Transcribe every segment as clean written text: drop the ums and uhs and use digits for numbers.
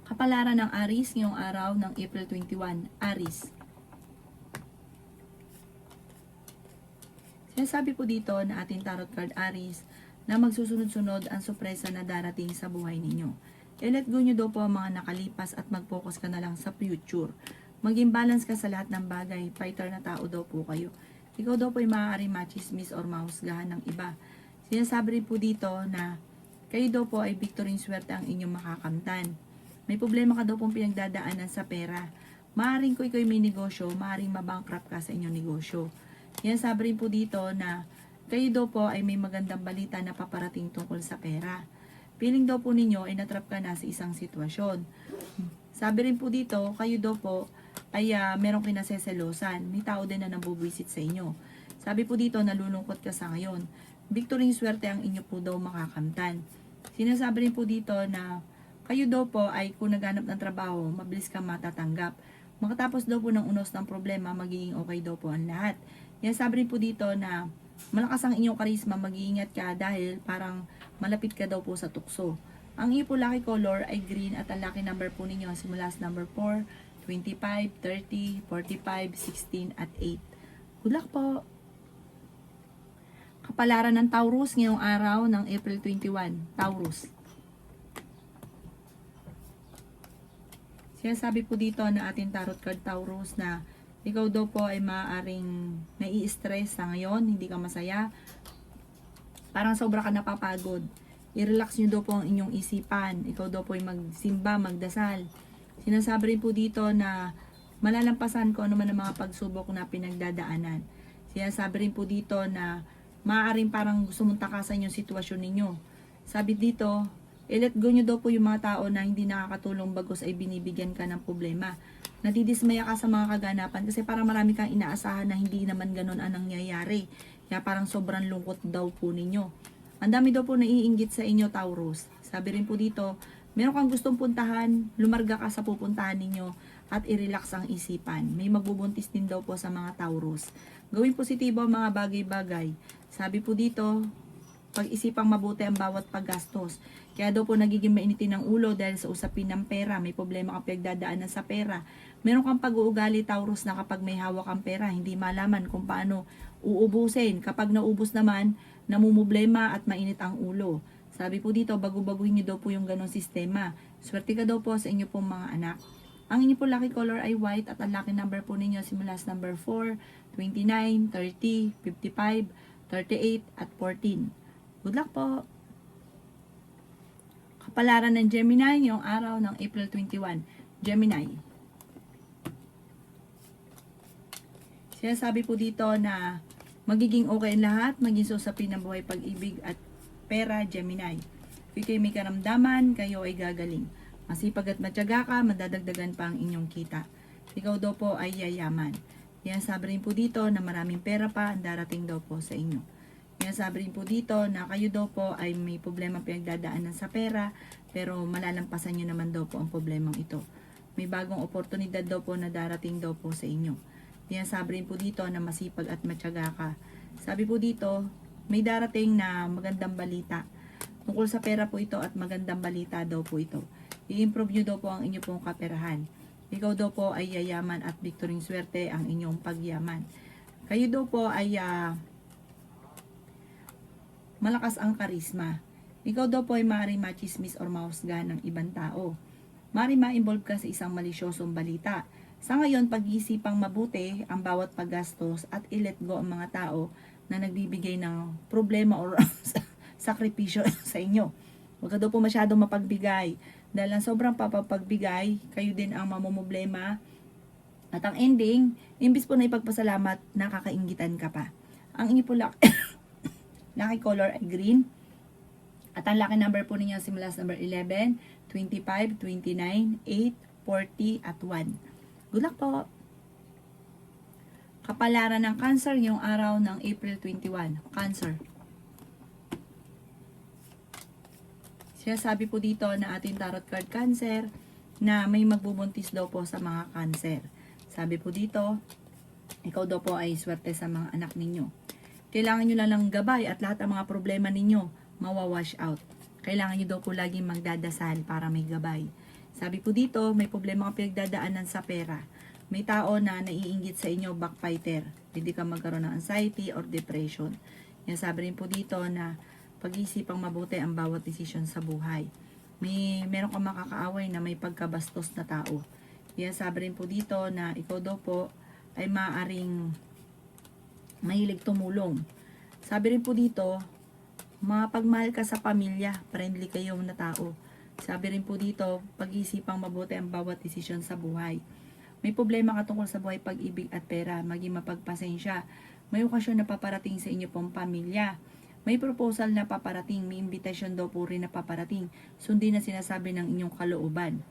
Kapalaran ng Aries ngayong araw ng April 21. Aries. Sinasabi po dito na ating tarot card Aries na magsusunod-sunod ang sorpresa na darating sa buhay ninyo. I-let go nyo daw po ang mga nakalipas at mag-focus ka na lang sa future. Maging balance ka sa lahat ng bagay. Fighter na tao daw po kayo. Ikaw daw po ay maaaring machismis or mahusgahan ng iba. Sinasabi rin po dito na kayo daw po ay victory swerte ang inyong makakamtan. May problema ka daw pong pinagdadaanan sa pera. Maaaring ko ikaw may negosyo, maaaring mabankrupt ka sa inyong negosyo. Sinasabi rin po dito na kayo daw po ay may magandang balita na paparating tungkol sa pera. Feeling daw po ninyo ay natrap ka na sa isang sitwasyon. Sabi rin po dito, kayo daw po ay merong kinaseselosan. May tao din na nabubwisit sa inyo. Sabi po dito, nalulungkot ka sa ngayon. Victory swerte ang inyo po daw makakamtan. Sinasabi rin po dito na kayo daw po ay kung naghanap ng trabaho, mabilis ka matatanggap. Makatapos daw po ng unos ng problema, magiging okay daw po ang lahat. Sinasabi rin po dito na malakas ang inyong karisma, mag-iingat ka dahil parang malapit ka daw po sa tukso. Ang iyo po lucky color ay green at ang lucky number po ninyo simula sa number 4, 25, 30, 45, 16 at 8. Good luck po! Kapalaran ng Taurus ngayong araw ng April 21. Taurus. Sinasabi po dito na ating tarot card Taurus na ikaw daw po ay maaaring nai-stress sa ngayon, hindi ka masaya. Parang sobra ka napapagod. I-relax nyo daw po ang inyong isipan. Ikaw daw po ay magsimba, magdasal. Sinasabi rin po dito na malalampasan ko ano man ang mga pagsubok na pinagdadaanan. Sinasabi rin po dito na maaaring parang gusto mong takasan yung sitwasyon ninyo. Sabi dito, i-let go nyo daw po yung mga tao na hindi nakakatulong bagos ay binibigyan ka ng problema. Nadidismaya ka sa mga kaganapan kasi parang marami kang inaasahan na hindi naman ganun ang nangyayari. Kaya parang sobrang lungkot daw po ninyo. Ang dami daw po naiinggit sa inyo, Taurus. Sabi rin po dito, meron kang gustong puntahan, lumarga ka sa pupuntahan ninyo at i-relax ang isipan. May magbubuntis din daw po sa mga Taurus. Gawin positibo ang mga bagay-bagay. Sabi po dito, pag-isipang mabuti ang bawat paggastos. Kaya daw po nagiging mainitin ng ulo dahil sa usapin ng pera. May problema kang pinagdadaanan sa pera. Meron kang pag-uugali, Taurus, na kapag may hawak kang pera, hindi malaman kung paano uubusin. Kapag naubos naman, namumblema at mainit ang ulo. Sabi po dito, bago-baguhin niyo daw po yung ganong sistema. Swerte ka daw po sa inyo pong mga anak. Ang inyo po lucky color ay white at ang lucky number po ninyo simula sa number 4, 29, 30, 55, 38 at 14. Good luck po! Kapalaran ng Gemini ngayong araw ng April 21. Gemini. Sinasabi po dito na magiging okay ang lahat, maging susapin ng buhay, pag-ibig at pera, Gemini. Kung kayo may karamdaman, kayo ay gagaling. Masipag at matyaga ka, madadagdagan pa ang inyong kita. Ikaw daw po ay yayaman. Sinasabi rin po dito na maraming pera pa ang darating daw po sa inyo. Sinasabi rin po dito na kayo daw po ay may problema pinagdadaanan sa pera, pero malalampasan nyo naman daw po ang problemang ito. May bagong oportunidad daw po na darating daw po sa inyo. Sinasabi rin po dito na masipag at matyaga ka. Sabi po dito, may darating na magandang balita. Tungkol sa pera po ito at magandang balita daw po ito. I-improve nyo daw po ang inyo pong kaperahan. Ikaw daw po ay yayaman at victory swerte ang inyong pagyaman. Kayo daw po ay malakas ang karisma. Ikaw daw po ay maaaring machismis or mahusgahan ng ibang tao. Maaaring ma-involve ka sa isang malisyosong balita. Sa ngayon, pag-iisipang mabuti ang bawat paggastos at i-let go ang mga tao na nagbibigay ng problema or sakripisyo sa inyo. Huwag ka daw po masyadong mapagbigay. Dahil ang sobrang papagbigay, kayo din ang mamumblema. At ang ending, imbis po na ipagpasalamat, nakakainggitan ka pa. Ang inyo po lucky color ay green. At ang lucky number po ninyo simula sa number 11, 25, 29, 8, 40 at 1. Good luck po! Kapalaran ng Cancer ngayong araw ng April 21. Cancer. Sinasabi po dito na ating tarot card Cancer na may magbubuntis daw po sa mga Cancer. Sabi po dito, ikaw daw po ay swerte sa mga anak ninyo. Kailangan nyo lang ng gabay at lahat ng mga problema ninyo mawawash out. Kailangan nyo daw po laging magdadasal para may gabay. Sabi po dito, may problema kang pinagdadaanan sa pera. May tao na naiinggit sa inyo, backbiter. Pwede ka magkaroon ng anxiety or depression. Yan, sabi rin po dito na pag-iisipang mabuti ang bawat desisyon sa buhay. Meron kang makakaaway na may pagkabastos na tao. Yan, sabi rin po dito na ikaw daw po ay maaaring mahilig tumulong. Sabi rin po dito, mapagmahal ka sa pamilya, friendly kayo na tao. Sabi rin po dito, pag-iisipang mabuti ang bawat desisyon sa buhay. May problema ka tungkol sa buhay, pag-ibig at pera, maging mapagpasensya. May okasyon na paparating sa inyo pong pamilya. May proposal na paparating, may invitation daw po rin na paparating. Sundin na sinasabi ng inyong kalooban.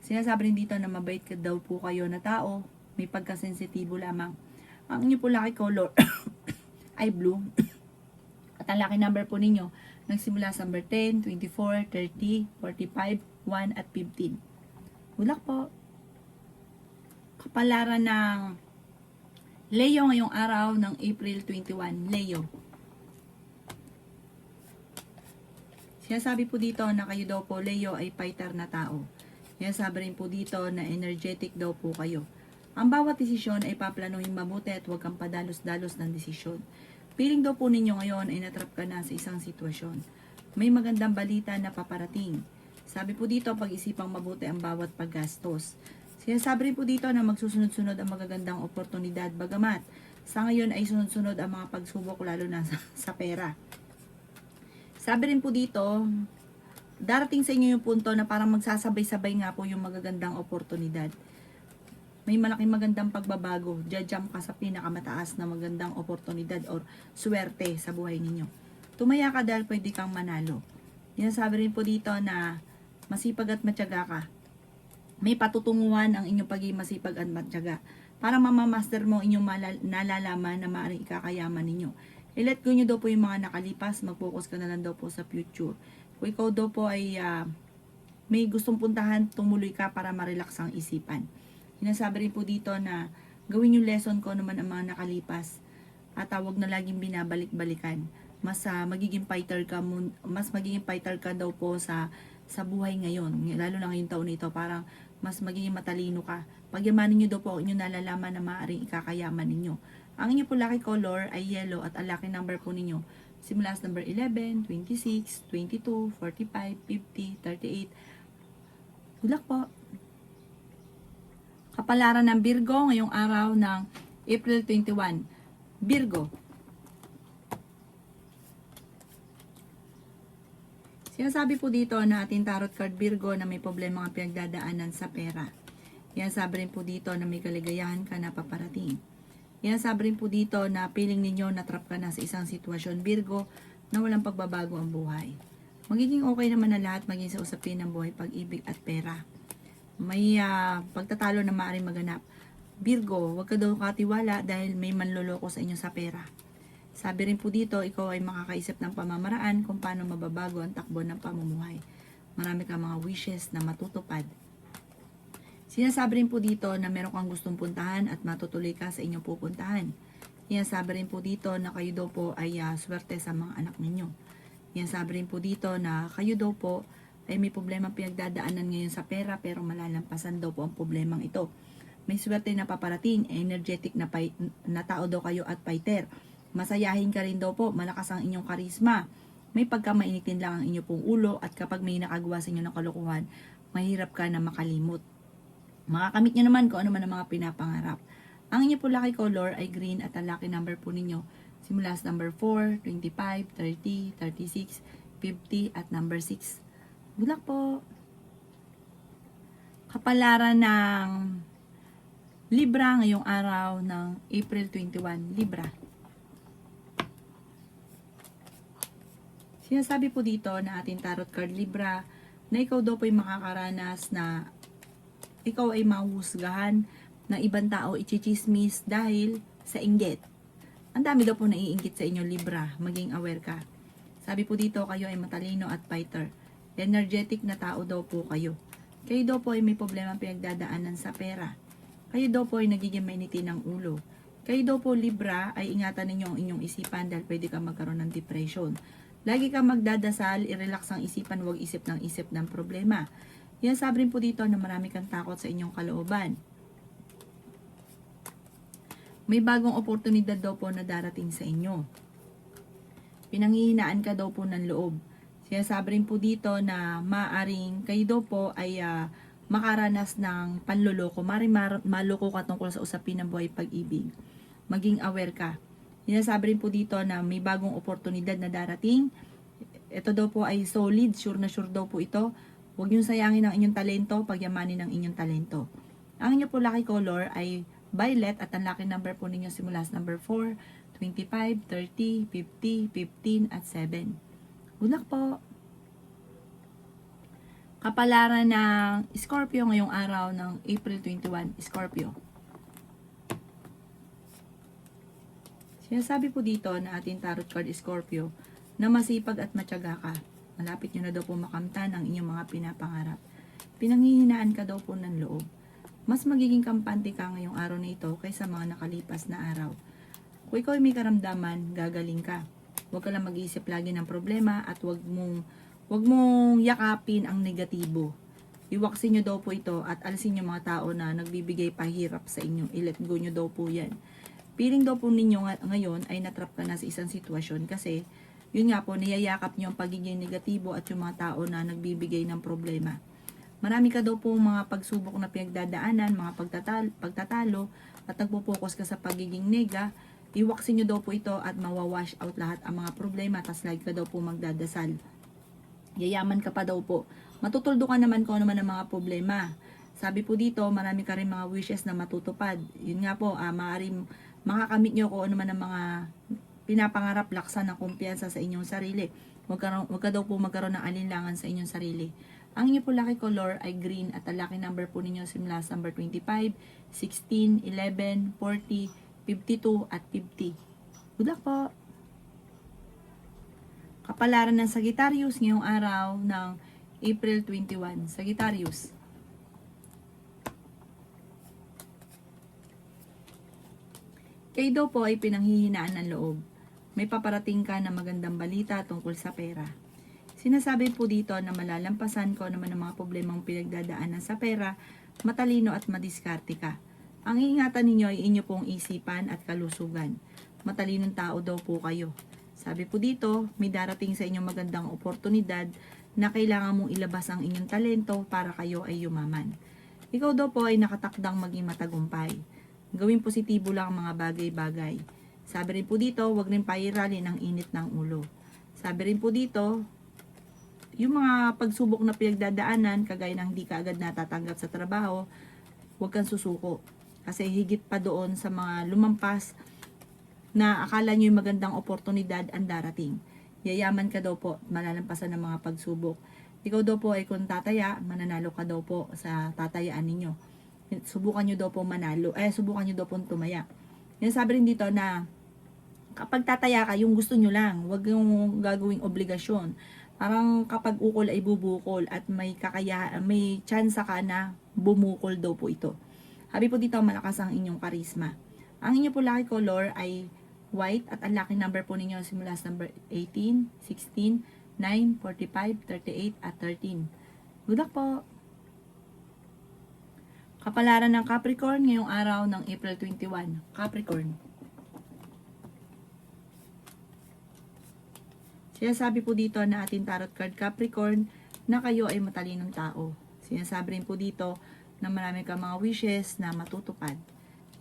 Sinasabi rin dito na mabait ka daw po kayo na tao, may pagkasensitibo lamang. Ang inyo po lucky color ay blue. At ang lucky number po ninyo, nagsimula sa number 10, 24, 30, 45, 1 at 15. Good luck po! Kapalaran ng Leo ngayong araw ng April 21. Leo. Sinasabi po dito na kayo daw po, Leo, ay fighter na tao. Sinasabi rin po dito na energetic daw po kayo. Ang bawat desisyon ay paplanuhin mabuti at huwag kang padalos-dalos ng desisyon. Feeling daw po ninyo ngayon ay natrap ka na sa isang sitwasyon. May magandang balita na paparating. Sabi po dito, pag-isipang mabuti ang bawat paggastos. Sinasabi rin po dito na magsusunod-sunod ang magagandang oportunidad, bagamat sa ngayon ay sunod-sunod ang mga pagsubok lalo na sa pera. Sabi rin po dito, darating sa inyo yung punto na parang magsasabay-sabay nga po yung magagandang oportunidad. May malaking magandang pagbabago, jump ka sa pinakamataas na magandang oportunidad or swerte sa buhay ninyo. Tumaya ka dahil pwede kang manalo. Sinasabi rin po dito na masipag at matyaga ka. May patutunguhan ang inyong pagiging masipag at matyaga para mamamaster mo inyong nalalaman na maaaring ikakayaman ninyo. I-let go nyo daw po yung mga nakalipas, mag-focus ka na lang daw po sa future. Kung ikaw daw po ay may gustong puntahan, tumuloy ka para ma-relax ang isipan. Sinasabi rin po dito na gawin yung lesson ko naman ang mga nakalipas at huwag na laging binabalik-balikan. Mas magiging fighter ka daw po sa buhay ngayon, lalo na ngayong taon nito, parang mas magiging matalino ka. Pagyamanin nyo daw po inyong nalalaman na maaaring ikakayaman ninyo. Ang inyo po lucky color ay yellow at ang lucky number po ninyo simula sa number 11, 26, 22, 45, 50, 38. Good luck po! Kapalaran ng Virgo ngayong araw ng April 21. Virgo. Sinasabi po dito na ating tarot card Virgo na may problema ang pinagdadaanan sa pera. Yan, sabi rin po dito na may kaligayahan ka na paparating. Yan, sabi rin po dito na feeling ninyo na trap ka na sa isang sitwasyon Virgo na walang pagbabago ang buhay. Magiging okay naman na lahat maging sa usapin ng buhay, pag-ibig at pera. May pagtatalo na maaaring maganap. Virgo, huwag ka daw katiwala dahil may manloloko sa inyo sa pera. Sabi rin po dito, ikaw ay makakaisip ng pamamaraan kung paano mababago ang takbo ng pamumuhay. Marami kang mga wishes na matutupad. Sinasabi rin po dito na meron kang gustong puntahan at matutuloy ka sa inyong pupuntahan. Sinasabi rin po dito na kayo daw po ay swerte sa mga anak ninyo. Sinasabi rin po dito na kayo daw po ay may problema pinagdadaanan ngayon sa pera pero malalampasan daw po ang problemang ito. May swerte na paparating, energetic na tao daw kayo at fighter. Masayahin ka rin daw po, malakas ang inyong karisma. May pagkamainitin lang ang inyong pong ulo at kapag may nakagawa sa inyo ng kalokohan, mahirap ka na makalimot. Makakamit nyo naman kung ano man ang mga pinapangarap. Ang inyong po lucky color ay green at ang lucky number po ninyo simula sa number 4, 25, 30, 36, 50 at number 6. Good luck po! Kapalaran ng Libra ngayong araw ng April 21. Libra. Sinasabi po dito na ating tarot card Libra na ikaw daw po ay makakaranas na ikaw ay mahusgahan ng ibang tao, ichichismis dahil sa inggit. Ang dami daw po naiinggit sa inyo Libra, maging aware ka. Sabi po dito kayo ay matalino at fighter. Energetic na tao daw po kayo. Kayo daw po ay may problema pinagdadaanan sa pera. Kayo daw po ay nagiging mainitin ng ulo. Kayo daw po Libra ay ingatan ninyo ang inyong isipan dahil pwede ka magkaroon ng depression. Lagi kang magdadasal, i-relax ang isipan, huwag isip ng problema. Sinasabi rin po dito na marami kang takot sa inyong kalooban. May bagong oportunidad daw po na darating sa inyo. Pinanghihinaan ka daw po ng loob. Sinasabi rin po dito na maaring kayo daw po ay makaranas ng panloloko. Maaring maloko ka tungkol sa usapin ng buhay pag-ibig. Maging aware ka. Sinasabi rin po dito na may bagong oportunidad na darating. Ito daw po ay solid, sure na sure daw po ito. Huwag niyong sayangin ang inyong talento, pagyamanin ang inyong talento. Ang inyong po lucky color ay violet at ang lucky number po ninyo simula sa number 4, 25, 30, 50, 15 at 7. Good luck po! Kapalaran ng Scorpio ngayong araw ng April 21, Scorpio. Sinasabi po dito na ating tarot card Scorpio na masipag at matyaga ka. Malapit nyo na daw po makamtan ang inyong mga pinapangarap. Pinanghihinaan ka daw po ng loob. Mas magiging kampante ka ngayong araw na ito kaysa mga nakalipas na araw. Kung ikaw ay may karamdaman, gagaling ka. Huwag ka lang mag-iisip lagi ng problema at huwag mong yakapin ang negatibo. Iwaksin nyo daw po ito at alisin yung mga tao na nagbibigay pahirap sa inyo. I-let go nyo daw po yan. Feeling daw po ninyo ngayon ay natrap ka na sa isang sitwasyon kasi yun nga po, niyayakap nyo ang pagiging negatibo at yung mga tao na nagbibigay ng problema. Marami ka daw po mga pagsubok na pinagdadaanan, mga pagtatalo at nagpo-focus ka sa pagiging nega. Iwaksin nyo daw po ito at mawawash out lahat ang mga problema tas lagi ka daw po magdadasal. Yayaman ka pa daw po. Matutuldo ka naman kung ano man ang mga problema. Sabi po dito, marami ka rin mga wishes na matutupad. Yun nga po, maaaring makakamit nyo kung ano man ang mga pinapangarap, laksan ng kumpiyansa sa inyong sarili. Huwag ka daw po magkaroon ng alinlangan sa inyong sarili. Ang inyo po lucky color ay green at ang lucky number po ninyo simula sa number 25, 16, 11, 40, 52 at 50. Good luck po! Kapalaran ng Sagittarius ngayong araw ng April 21. Sagittarius. Kayo daw po ay pinanghihinaan ng loob. May paparating ka na magandang balita tungkol sa pera. Sinasabi po dito na malalampasan ko naman ang mga problemang pinagdadaanan sa pera, matalino at madiskarte ka. Ang iingatan ninyo ay inyo pong isipan at kalusugan. Matalinong tao daw po kayo. Sabi po dito, may darating sa inyong magandang oportunidad na kailangan mong ilabas ang inyong talento para kayo ay yumaman. Ikaw daw po ay nakatakdang maging matagumpay. Gawing positibo lang ang mga bagay-bagay. Sabi rin po dito, huwag rin pairalin ang init ng ulo. Sabi rin po dito, yung mga pagsubok na pinagdadaanan, kagaya ng hindi ka agad natatanggap sa trabaho, huwag kang susuko. Kasi higit pa doon sa mga lumampas na akala nyo yung magandang oportunidad ang darating. Yayaman ka daw po, malalampasan ng mga pagsubok. Ikaw daw po ay kung tataya, mananalo ka daw po sa tatayaan ninyo. Subukan nyo daw po subukan nyo daw po tumaya. Yan sabi rin dito na kapag tataya ka, yung gusto nyo lang, wag yung gagawing obligasyon. Parang kapag ukol ay bubukol at may chance ka na bumukol daw po ito. Sabi po dito, malakas ang inyong karisma. Ang inyo po lucky color ay white at ang lucky number po ninyo simula sa number 18, 16, 9, 45, 38 at 13. Good luck po! Kapalaran ng Capricorn ngayong araw ng April 21. Capricorn. Sinasabi po dito na ating tarot card Capricorn na kayo ay matalinong tao. Sinasabi rin po dito na marami kang mga wishes na matutupad.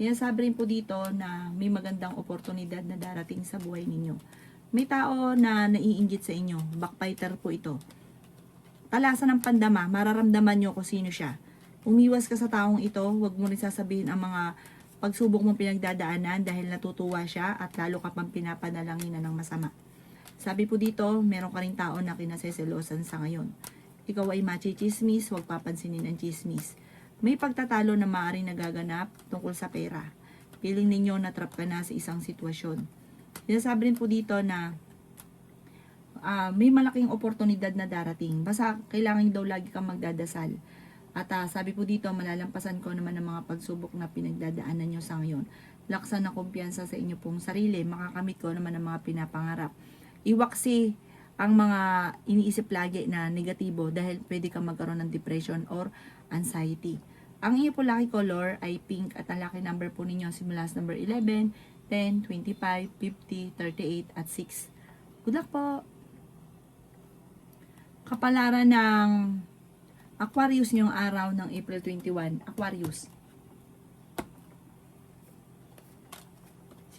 Sinasabi rin po dito na may magandang oportunidad na darating sa buhay ninyo. May tao na naiinggit sa inyo. Backbiter po ito. Talasan ng pandama, mararamdaman nyo kung sino siya. Umiwas ka sa taong ito, huwag mo rin sasabihin ang mga pagsubok mong pinagdadaanan dahil natutuwa siya at lalo ka pang pinapadalangin na ng masama. Sabi po dito, meron ka rin tao na kinaseselosan sa ngayon. Ikaw ay machichismis, huwag papansinin ang chismis. May pagtatalo na maaaring nagaganap tungkol sa pera. Piling ninyo na trap ka na sa isang sitwasyon. Sinasabi rin po dito na may malaking oportunidad na darating. Basta kailangan daw lagi kang magdadasal. At sabi po dito, malalampasan ko naman ang mga pagsubok na pinagdadaanan nyo sa ngayon. Laksan ng kumpiyansa sa inyo pong sarili. Makakamit ko naman ang mga pinapangarap. Iwaksi ang mga iniisip lagi na negatibo dahil pwede kang magkaroon ng depression or anxiety. Ang inyo po lucky color ay pink at ang lucky number po ninyo simula sa number 11, 10, 25, 50, 38 at 6. Good luck po! Kapalaran ng Aquarius ngayong araw ng April 21. Aquarius.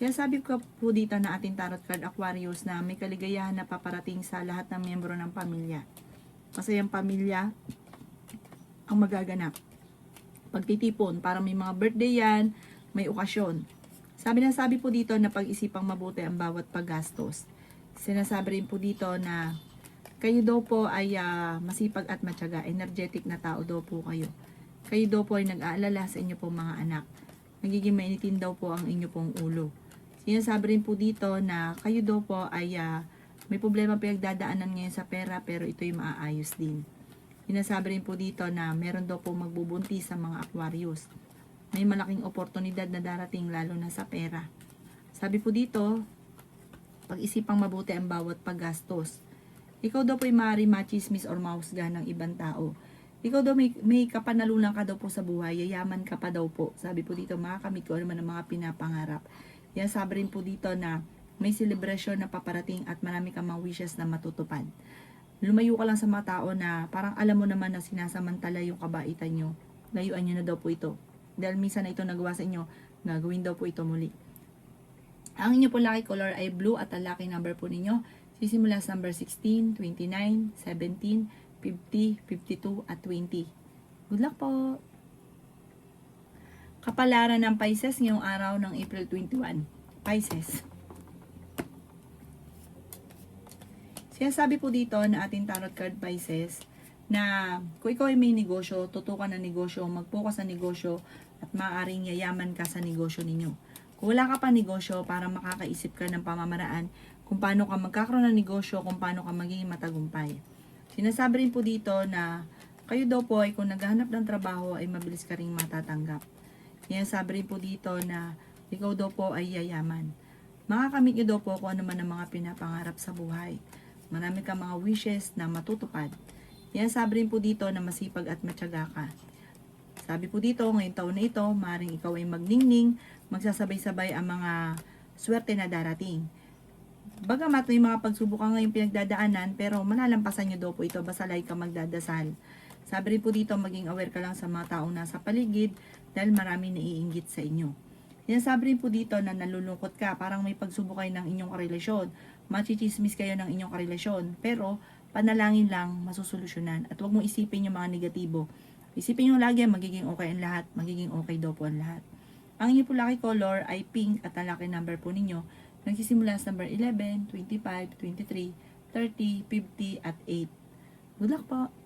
Sinasabi ko po dito na ating tarot card Aquarius na may kaligayahan na paparating sa lahat ng miyembro ng pamilya. Masayang pamilya ang magaganap. Pagtitipon, para may mga birthday yan, may okasyon. Sabi po dito na pag-isipang mabuti ang bawat paggastos. Sinasabi rin po dito na kayo daw po ay masipag at matyaga, energetic na tao daw po kayo. Kayo daw po ay nag-aalala sa inyo pong mga anak. Nagiging mainitin daw po ang inyo pong ulo. Sinasabi rin po dito na kayo daw po ay may problema pinagdadaanan ngayon sa pera pero ito'y maaayos din. Sinasabi rin po dito na meron daw po magbubuntis sa mga Aquarius. May malaking oportunidad na darating lalo na sa pera. Sabi po dito, pag-isipang mabuti ang bawat paggastos. Ikaw daw po ay maaari machismis or mahusga ng ibang tao. Ikaw daw may kapanalunan ka daw po sa buhay, yayaman ka pa daw po. Sabi po dito, makakamit ko naman ang mga pinapangarap. Yan sabi rin po dito na may celebration na paparating at marami kang mga wishes na matutupad. Lumayo ka lang sa mga tao na parang alam mo naman na sinasamantala yung kabaitan nyo. Layuan nyo na daw po ito. Dahil minsan na ito nagawa sa inyo, gagawin daw po ito muli. Ang inyo po lucky color ay blue at ang lucky number po ninyo sisimula sa number 16, 29, 17, 50, 52 at 20. Good luck po! Kapalaran ng Pisces ngayong araw ng April 21. Pisces. Sinasabi po dito na ating tarot card Pisces na kung ikaw ay may negosyo, tutukan ng negosyo, mag-focus sa negosyo at maaaring yayaman ka sa negosyo ninyo. Kung wala ka pa negosyo, para makakaisip ka ng pamamaraan kung paano ka magkakaroon ng negosyo, kung paano ka magiging matagumpay. Sinasabi rin po dito na kayo daw po ay kung naghahanap ng trabaho ay mabilis ka ring matatanggap. Sinasabi rin po dito na ikaw daw po ay yayaman. Makakamit nyo daw po kung ano man ang mga pinapangarap sa buhay. Marami kang mga wishes na matutupad. Sinasabi rin po dito na masipag at matyaga ka. Sabi po dito, ngayong taon na ito, maaaring ikaw ay magningning, magsasabay-sabay ang mga swerte na darating. Bagamat may mga pagsubok ka ngayong pinagdadaanan, pero malalampasan nyo daw po ito, basta lagi ka magdadasal. Sabi rin po dito, maging aware ka lang sa mga taong nasa paligid, dahil marami naiinggit sa inyo. Sinasabi rin po dito na nalulungkot ka, parang may pagsubok kayo ng inyong karelasyon, machichismis kayo ng inyong karelasyon, pero panalangin lang, masusolusyonan. At huwag mong isipin yung mga negatibo. Isipin nyo lagi, magiging okay ang lahat, magiging okay daw po ang lahat. Ang inyo po lucky color ay pink at ang lucky number po ninyo nagsisimula sa number 11, 25, 23, 30, 50 at 8. Good luck po!